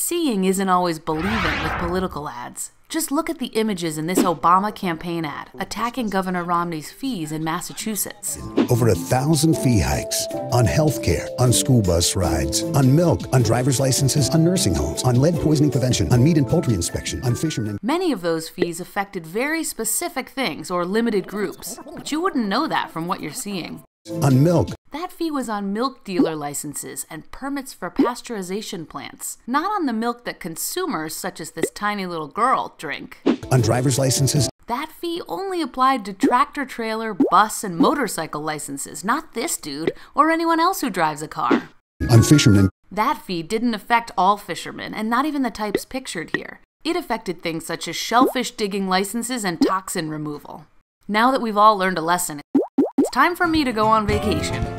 Seeing isn't always believing with political ads. Just look at the images in this Obama campaign ad attacking Governor Romney's fees in Massachusetts. Over 1,000 fee hikes on healthcare, on school bus rides, on milk, on driver's licenses, on nursing homes, on lead poisoning prevention, on meat and poultry inspection, on fishermen. Many of those fees affected very specific things or limited groups, but you wouldn't know that from what you're seeing. On milk. That fee was on milk dealer licenses and permits for pasteurization plants, not on the milk that consumers, such as this tiny little girl, drink. On driver's licenses. That fee only applied to tractor trailer, bus, and motorcycle licenses, not this dude or anyone else who drives a car. On fishermen. That fee didn't affect all fishermen, and not even the types pictured here. It affected things such as shellfish digging licenses and toxin removal. Now that we've all learned a lesson, it's time for me to go on vacation.